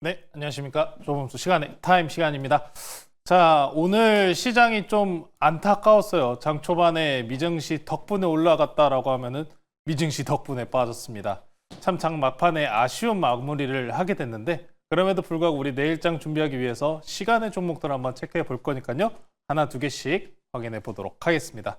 네, 안녕하십니까. 조범수 시간의 타임 시간입니다. 자, 오늘 시장이 좀 안타까웠어요. 장 초반에 미증시 덕분에 올라갔다라고 하면은 미증시 덕분에 빠졌습니다. 참 장 막판에 아쉬운 마무리를 하게 됐는데 그럼에도 불구하고 우리 내일장 준비하기 위해서 시간의 종목들 한번 체크해 볼 거니까요. 하나, 두 개씩 확인해 보도록 하겠습니다.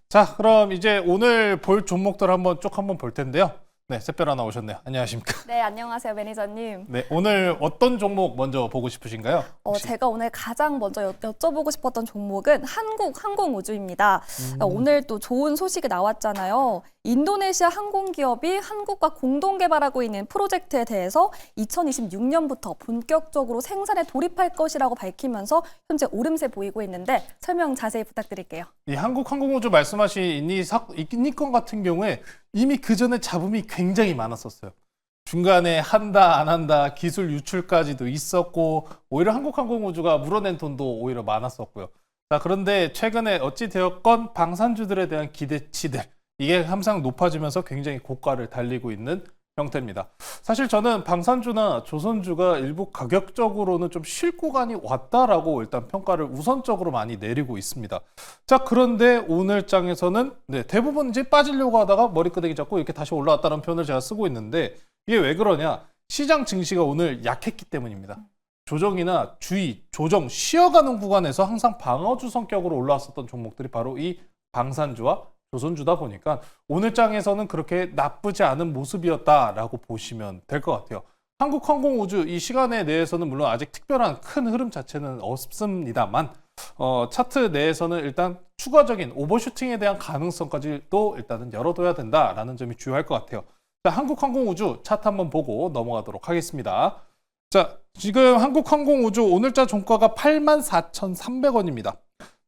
자, 그럼 이제 오늘 볼 종목들 한번 쭉 한번 볼 텐데요. 네, 샛별 하나 오셨네요. 안녕하십니까. 네, 안녕하세요, 매니저님. 네, 오늘 어떤 종목 먼저 보고 싶으신가요? 제가 오늘 가장 먼저 여쭤보고 싶었던 종목은 한국항공우주입니다. 오늘 또 좋은 소식이 나왔잖아요. 인도네시아 항공기업이 한국과 공동 개발하고 있는 프로젝트에 대해서 2026년부터 본격적으로 생산에 돌입할 것이라고 밝히면서 현재 오름세 보이고 있는데 설명 자세히 부탁드릴게요. 이 한국항공우주 말씀하신 인니건 같은 경우에 이미 그 전에 잡음이 굉장히 많았었어요. 중간에 한다 안 한다 기술 유출까지도 있었고 오히려 한국항공우주가 물어낸 돈도 오히려 많았었고요. 자, 그런데 최근에 어찌 되었건 방산주들에 대한 기대치들 이게 항상 높아지면서 굉장히 고가를 달리고 있는 형태입니다. 사실 저는 방산주나 조선주가 일부 가격적으로는 좀 쉴 구간이 왔다라고 일단 평가를 우선적으로 많이 내리고 있습니다. 자, 그런데 오늘 장에서는 대부분 이제 빠지려고 하다가 머리끄댕이 잡고 이렇게 다시 올라왔다는 표현을 제가 쓰고 있는데 이게 왜 그러냐? 시장 증시가 오늘 약했기 때문입니다. 조정이나 주의, 조정, 쉬어가는 구간에서 항상 방어주 성격으로 올라왔었던 종목들이 바로 이 방산주와 조선주다 보니까 오늘 장에서는 그렇게 나쁘지 않은 모습이었다라고 보시면 될 것 같아요. 한국항공우주 이 시간에 대해서는 물론 아직 특별한 큰 흐름 자체는 없습니다만 차트 내에서는 일단 추가적인 오버슈팅에 대한 가능성까지도 일단은 열어둬야 된다라는 점이 주요할 것 같아요. 자, 한국항공우주 차트 한번 보고 넘어가도록 하겠습니다. 자, 지금 한국항공우주 오늘자 종가가 84,300원입니다.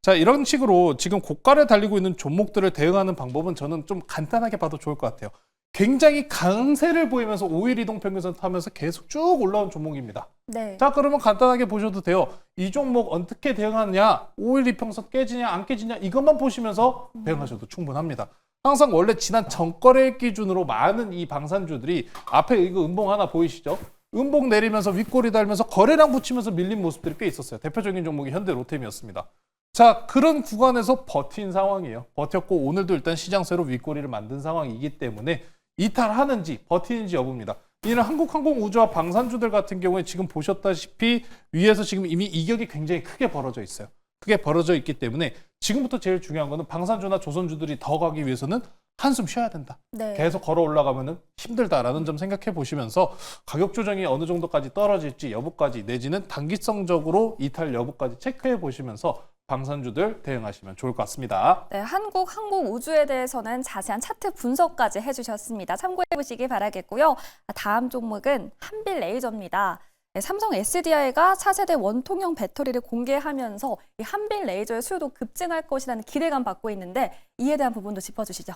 자, 이런 식으로 지금 고가를 달리고 있는 종목들을 대응하는 방법은 저는 좀 간단하게 봐도 좋을 것 같아요. 굉장히 강세를 보이면서 5일 이동평균선 타면서 계속 쭉 올라온 종목입니다. 네. 자, 그러면 간단하게 보셔도 돼요. 이 종목 어떻게 대응하느냐, 5일 이평선 깨지냐 안 깨지냐 이것만 보시면서 대응하셔도 충분합니다. 항상 원래 지난 전거래 기준으로 많은 이 방산주들이 앞에 이거 음봉 하나 보이시죠? 음봉 내리면서 윗꼬리 달면서 거래량 붙이면서 밀린 모습들이 꽤 있었어요. 대표적인 종목이 현대로템이었습니다. 자, 그런 구간에서 버틴 상황이에요. 버텼고 오늘도 일단 시장세로 윗꼬리를 만든 상황이기 때문에 이탈하는지 버티는지 여부입니다. 이는 한국항공우주와 방산주들 같은 경우에 지금 보셨다시피 위에서 지금 이미 이격이 굉장히 크게 벌어져 있어요. 크게 벌어져 있기 때문에 지금부터 제일 중요한 거는 방산주나 조선주들이 더 가기 위해서는 한숨 쉬어야 된다. 네. 계속 걸어 올라가면은 힘들다라는 점 생각해 보시면서 가격 조정이 어느 정도까지 떨어질지 여부까지 내지는 단기성적으로 이탈 여부까지 체크해 보시면서 방산주들 대응하시면 좋을 것 같습니다. 네, 한국항공우주에 대해서는 자세한 차트 분석까지 해주셨습니다. 참고해 보시기 바라겠고요. 다음 종목은 한빌레이저입니다. 네, 삼성 SDI가 차세대 원통형 배터리를 공개하면서 이 한빌레이저의 수요도 급증할 것이라는 기대감 받고 있는데 이에 대한 부분도 짚어주시죠.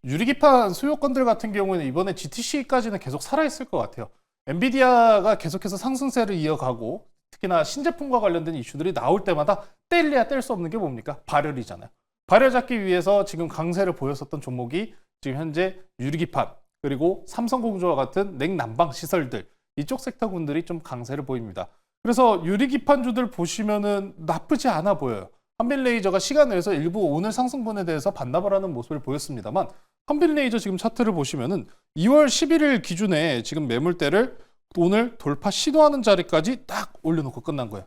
유리기판 수요건들 같은 경우에는 이번에 GTC까지는 계속 살아있을 것 같아요. 엔비디아가 계속해서 상승세를 이어가고 특히나 신제품과 관련된 이슈들이 나올 때마다 뗄래야 뗄 수 없는 게 뭡니까? 발열이잖아요. 발열 잡기 위해서 지금 강세를 보였었던 종목이 지금 현재 유리기판 그리고 삼성공주와 같은 냉난방 시설들 이쪽 섹터군들이 좀 강세를 보입니다. 그래서 유리기판주들 보시면은 나쁘지 않아 보여요. 한빌레이저가 시간 내에서 일부 오늘 상승분에 대해서 반납을 하는 모습을 보였습니다만 한빌레이저 지금 차트를 보시면은 2월 11일 기준에 지금 매물대를 오늘 돌파 시도하는 자리까지 딱 올려놓고 끝난 거예요.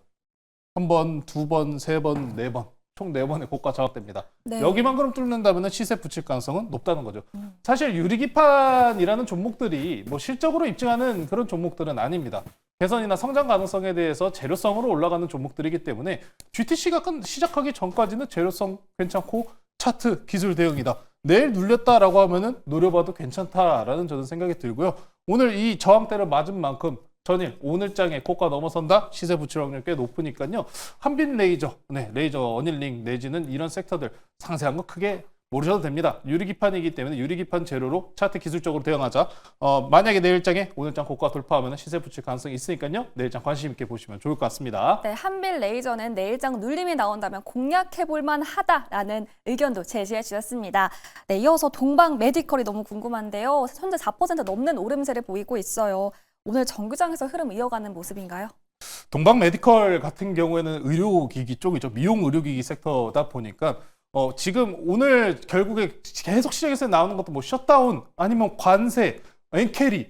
한 번, 두 번, 세 번, 네 번. 총 4번의 고가 작업됩니다. 네. 여기만 그럼 뚫는다면 시세 붙일 가능성은 높다는 거죠. 사실 유리기판이라는 종목들이 뭐 실적으로 입증하는 그런 종목들은 아닙니다. 개선이나 성장 가능성에 대해서 재료성으로 올라가는 종목들이기 때문에 GTC가 시작하기 전까지는 재료성 괜찮고 차트 기술 대응이다. 내일 눌렸다라고 하면은 노려봐도 괜찮다라는 저는 생각이 들고요. 오늘 이 저항대를 맞은 만큼 전일 오늘장에 고가 넘어선다 시세 붙일 확률 꽤 높으니까요. 한빈 레이저, 레이저 어닐링 내지는 이런 섹터들 상세한 거 크게 모르셔도 됩니다. 유리기판이기 때문에 유리기판 재료로 차트 기술적으로 대응하자. 만약에 내일장에 오늘장 고가 돌파하면 시세 붙일 가능성이 있으니까요. 내일장 관심 있게 보시면 좋을 것 같습니다. 네, 한빌레이저는 내일장 눌림이 나온다면 공략해볼 만하다라는 의견도 제시해 주셨습니다. 네, 이어서 동방 메디컬이 너무 궁금한데요. 현재 4% 넘는 오름세를 보이고 있어요. 오늘 정규장에서 흐름 이어가는 모습인가요? 동방 메디컬 같은 경우에는 의료기기 쪽이죠. 미용 의료기기 섹터다 보니까 지금 오늘 결국에 계속 시장에서 나오는 것도 뭐 셧다운 아니면 관세, 엔캐리,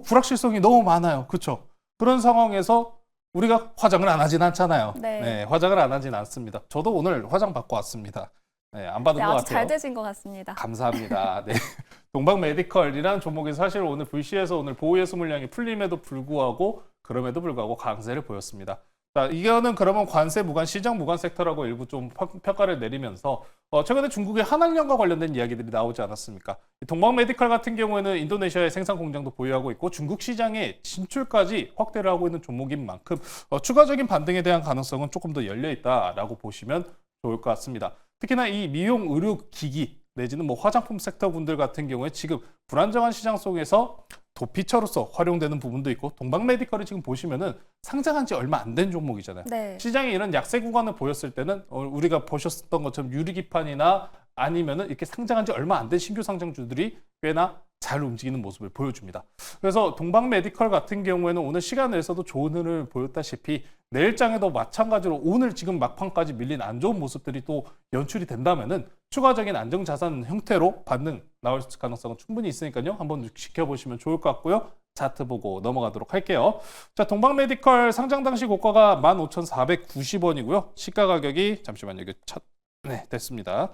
불확실성이 너무 많아요. 그렇죠? 그런 상황에서 우리가 화장을 안 하진 않잖아요. 네. 화장을 안 하진 않습니다. 저도 오늘 화장 받고 왔습니다. 네, 안 받은 네, 것 아주 같아요. 잘 되신 것 같습니다. 감사합니다. 네. 동방 메디컬이라는 종목이 사실 오늘 VC에서 오늘 보호예수 물량이 풀림에도 불구하고 그럼에도 불구하고 강세를 보였습니다. 자, 이거는 그러면 관세 무관, 시장 무관 섹터라고 일부 좀 평가를 내리면서 최근에 중국의 한한령과 관련된 이야기들이 나오지 않았습니까? 동방 메디컬 같은 경우에는 인도네시아의 생산 공장도 보유하고 있고 중국 시장에 진출까지 확대를 하고 있는 종목인 만큼 추가적인 반등에 대한 가능성은 조금 더 열려 있다라고 보시면 좋을 것 같습니다. 특히나 이 미용 의료 기기 내지는 뭐 화장품 섹터 분들 같은 경우에 지금 불안정한 시장 속에서 도피처로서 활용되는 부분도 있고 동방 메디컬이 지금 보시면은 상장한 지 얼마 안 된 종목이잖아요. 네. 시장에 이런 약세 구간을 보였을 때는 우리가 보셨던 것처럼 유리기판이나 아니면은 이렇게 상장한 지 얼마 안 된 신규 상장주들이 꽤나 잘 움직이는 모습을 보여줍니다. 그래서 동방 메디컬 같은 경우에는 오늘 시간 내에서도 좋은 흐름을 보였다시피 내일장에도 마찬가지로 오늘 지금 막판까지 밀린 안 좋은 모습들이 또 연출이 된다면은 추가적인 안정자산 형태로 반등 나올 가능성은 충분히 있으니까요. 한번 지켜보시면 좋을 것 같고요. 차트 보고 넘어가도록 할게요. 자, 동방 메디컬 상장 당시 고가가 15,490원이고요. 시가 가격이 잠시만요. 여기 네, 됐습니다.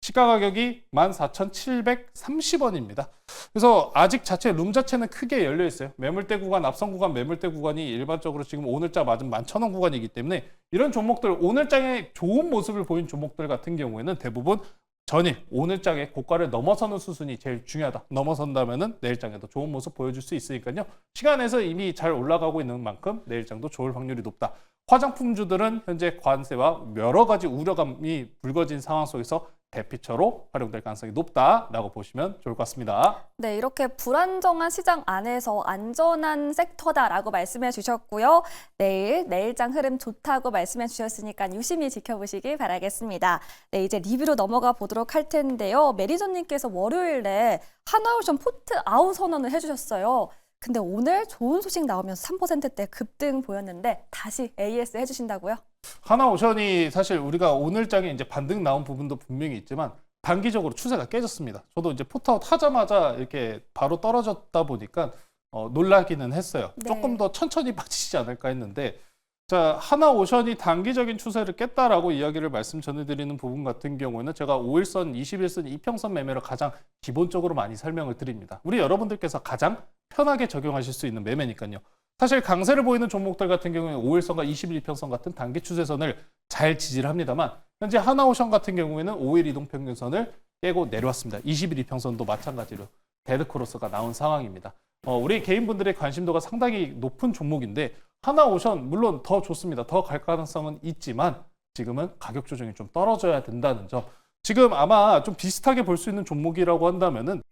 시가 가격이 14,730원입니다. 그래서 아직 룸 자체는 크게 열려 있어요. 매물대 구간, 앞선 구간, 매물대 구간이 일반적으로 지금 오늘자 맞은 11,000원 구간이기 때문에 이런 종목들, 오늘장에 좋은 모습을 보인 종목들 같은 경우에는 대부분 전일, 오늘장에 고가를 넘어서는 수순이 제일 중요하다. 넘어선다면은 내일장에도 좋은 모습 보여줄 수 있으니까요. 시간에서 이미 잘 올라가고 있는 만큼 내일장도 좋을 확률이 높다. 화장품주들은 현재 관세와 여러 가지 우려감이 불거진 상황 속에서 대피처로 활용될 가능성이 높다라고 보시면 좋을 것 같습니다. 네, 이렇게 불안정한 시장 안에서 안전한 섹터다라고 말씀해 주셨고요. 내일장 흐름 좋다고 말씀해 주셨으니까 유심히 지켜보시기 바라겠습니다. 네, 이제 리뷰로 넘어가 보도록 할 텐데요. 매니저님께서 월요일에 하나오션 포트 아웃 선언을 해주셨어요. 근데 오늘 좋은 소식 나오면서 3%대 급등 보였는데 다시 AS 해주신다고요? 하나오션이 사실 우리가 오늘장에 이제 반등 나온 부분도 분명히 있지만 단기적으로 추세가 깨졌습니다. 저도 이제 포트아웃 하자마자 이렇게 바로 떨어졌다 보니까 놀라기는 했어요. 네. 조금 더 천천히 빠지지 않을까 했는데 자, 하나오션이 단기적인 추세를 깼다라고 이야기를 말씀 전해드리는 부분 같은 경우에는 제가 5일선, 21선, 이평선 매매를 가장 기본적으로 많이 설명을 드립니다. 우리 여러분들께서 가장 편하게 적용하실 수 있는 매매니까요. 사실 강세를 보이는 종목들 같은 경우에 5일선과 21평선 같은 단기 추세선을 잘 지지를 합니다만 현재 하나오션 같은 경우에는 5일 이동평균선을 깨고 내려왔습니다. 21평선도 마찬가지로 데드크로스가 나온 상황입니다. 우리 개인분들의 관심도가 상당히 높은 종목인데 하나오션 물론 더 좋습니다. 더 갈 가능성은 있지만 지금은 가격 조정이 좀 떨어져야 된다는 점. 지금 아마 좀 비슷하게 볼 수 있는 종목이라고 한다면은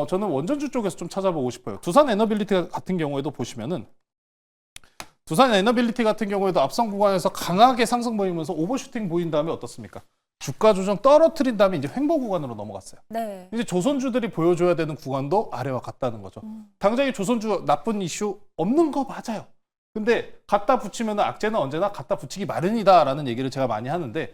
저는 원전주 쪽에서 좀 찾아보고 싶어요. 두산 에너빌리티 같은 경우에도 보시면은 두산 에너빌리티 같은 경우에도 앞선 구간에서 강하게 상승 보이면서 오버슈팅 보인 다음에 어떻습니까? 주가 조정 떨어뜨린 다음에 이제 횡보 구간으로 넘어갔어요. 네. 이제 조선주들이 보여줘야 되는 구간도 아래와 같다는 거죠. 당장에 조선주 나쁜 이슈 없는 거 맞아요. 근데 갖다 붙이면 악재는 언제나 갖다 붙이기 마련이다라는 얘기를 제가 많이 하는데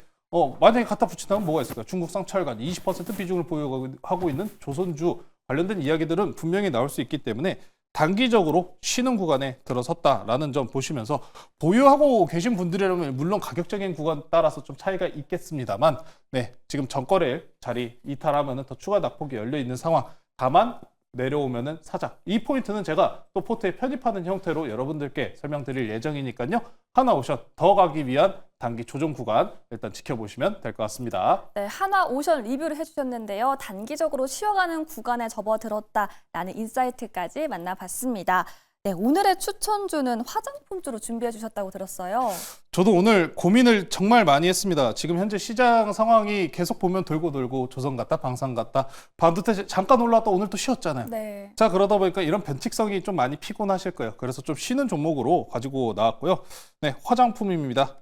만약에 갖다 붙인다면 뭐가 있을까요? 중국산 철강 20% 비중을 보유하고 있는 조선주 관련된 이야기들은 분명히 나올 수 있기 때문에 단기적으로 쉬는 구간에 들어섰다라는 점 보시면서 보유하고 계신 분들이라면 물론 가격적인 구간 따라서 좀 차이가 있겠습니다만 네, 지금 전거래일 자리 이탈하면 더 추가 낙폭이 열려 있는 상황. 다만 내려오면은 사자. 이 포인트는 제가 또 포트에 편입하는 형태로 여러분들께 설명드릴 예정이니까요. 하나오션 더 가기 위한 단기 조정 구간 일단 지켜보시면 될 것 같습니다. 네, 하나오션 리뷰를 해주셨는데요. 단기적으로 쉬어가는 구간에 접어들었다라는 인사이트까지 만나봤습니다. 네, 오늘의 추천주는 화장품주로 준비해 주셨다고 들었어요. 저도 오늘 고민을 정말 많이 했습니다. 지금 현재 시장 상황이 계속 보면 돌고 조선 같다, 방산 같다. 반도체 잠깐 올라왔다 오늘 또 쉬었잖아요. 네. 자, 그러다 보니까 이런 변칙성이 좀 많이 피곤하실 거예요. 그래서 좀 쉬는 종목으로 가지고 나왔고요. 네, 화장품입니다.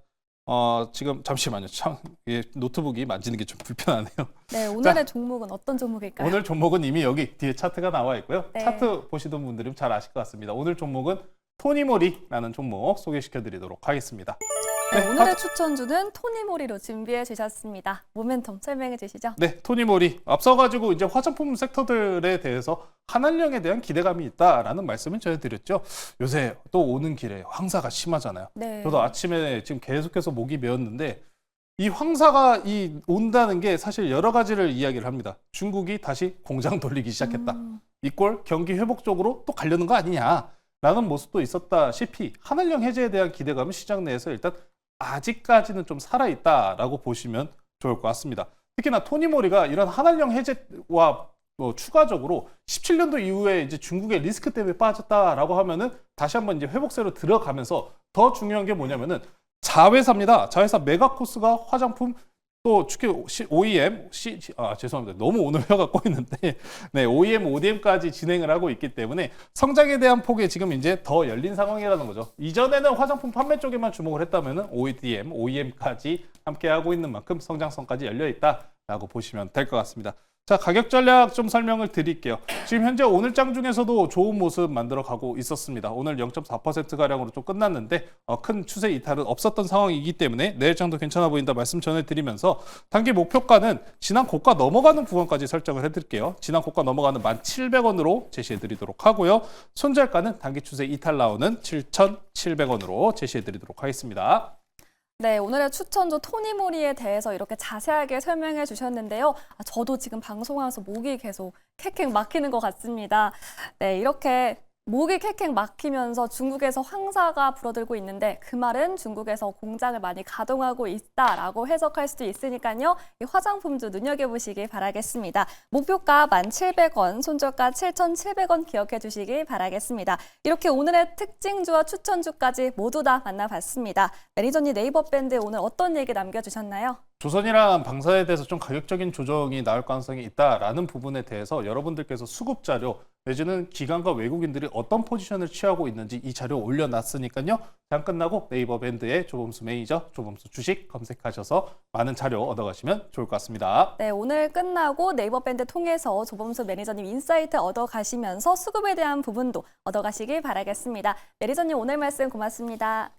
지금 잠시만요. 참, 노트북이 만지는 게 좀 불편하네요. 네, 오늘의 종목은 어떤 종목일까요? 오늘 종목은 이미 여기 뒤에 차트가 나와 있고요. 네. 차트 보시던 분들은 잘 아실 것 같습니다. 오늘 종목은 토니모리라는 종목 소개시켜 드리도록 하겠습니다. 네, 오늘의 추천주는 토니모리로 준비해 주셨습니다. 모멘텀 설명해 주시죠. 네, 토니모리 앞서가지고 이제 화장품 섹터들에 대해서 한한령에 대한 기대감이 있다라는 말씀을 전해드렸죠. 요새 또 오는 길에 황사가 심하잖아요. 네. 저도 아침에 지금 계속해서 목이 메었는데 이 황사가 온다는 게 사실 여러 가지를 이야기를 합니다. 중국이 다시 공장 돌리기 시작했다. 이꼴 경기 회복 쪽으로 또 가려는 거 아니냐라는 모습도 있었다시피 한한령 해제에 대한 기대감은 시장 내에서 일단 아직까지는 좀 살아있다라고 보시면 좋을 것 같습니다. 특히나 토니모리가 이런 한한령 해제와 추가적으로 17년도 이후에 이제 중국의 리스크 때문에 빠졌다라고 하면은 다시 한번 이제 회복세로 들어가면서 더 중요한 게 뭐냐면은 자회사입니다. 자회사 메가코스가 화장품 또 특히 OEM, 죄송합니다. 너무 오늘 혀가 꼬이는데, 네, OEM, ODM까지 진행을 하고 있기 때문에 성장에 대한 폭이 지금 이제 더 열린 상황이라는 거죠. 이전에는 화장품 판매 쪽에만 주목을 했다면은 ODM, OEM까지 함께 하고 있는 만큼 성장성까지 열려 있다라고 보시면 될 것 같습니다. 자, 가격 전략 좀 설명을 드릴게요. 지금 현재 오늘장 중에서도 좋은 모습 만들어 가고 있었습니다. 오늘 0.4%가량으로 좀 끝났는데 큰 추세 이탈은 없었던 상황이기 때문에 내일장도 괜찮아 보인다 말씀 전해드리면서 단기 목표가는 지난 고가 넘어가는 구간까지 설정을 해드릴게요. 지난 고가 넘어가는 1,700원으로 제시해드리도록 하고요. 손절가는 단기 추세 이탈 나오는 7,700원으로 제시해드리도록 하겠습니다. 네, 오늘의 추천주 토니모리에 대해서 이렇게 자세하게 설명해 주셨는데요. 저도 지금 방송하면서 목이 계속 캑캑 막히는 것 같습니다. 네, 이렇게 목이 캑캑 막히면서 중국에서 황사가 불어들고 있는데 그 말은 중국에서 공장을 많이 가동하고 있다라고 해석할 수도 있으니까요. 이 화장품주 눈여겨보시기 바라겠습니다. 목표가 1,700원, 손절가 7,700원 기억해 주시기 바라겠습니다. 이렇게 오늘의 특징주와 추천주까지 모두 다 만나봤습니다. 매니저님 네이버 밴드에 오늘 어떤 얘기 남겨주셨나요? 조선이랑 방사에 대해서 좀 가격적인 조정이 나올 가능성이 있다라는 부분에 대해서 여러분들께서 수급 자료 내지는 기관과 외국인들이 어떤 포지션을 취하고 있는지 이 자료 올려놨으니까요. 장 끝나고 네이버 밴드에 조범수 매니저, 조범수 주식 검색하셔서 많은 자료 얻어가시면 좋을 것 같습니다. 네, 오늘 끝나고 네이버 밴드 통해서 조범수 매니저님 인사이트 얻어가시면서 수급에 대한 부분도 얻어가시길 바라겠습니다. 매니저님 오늘 말씀 고맙습니다.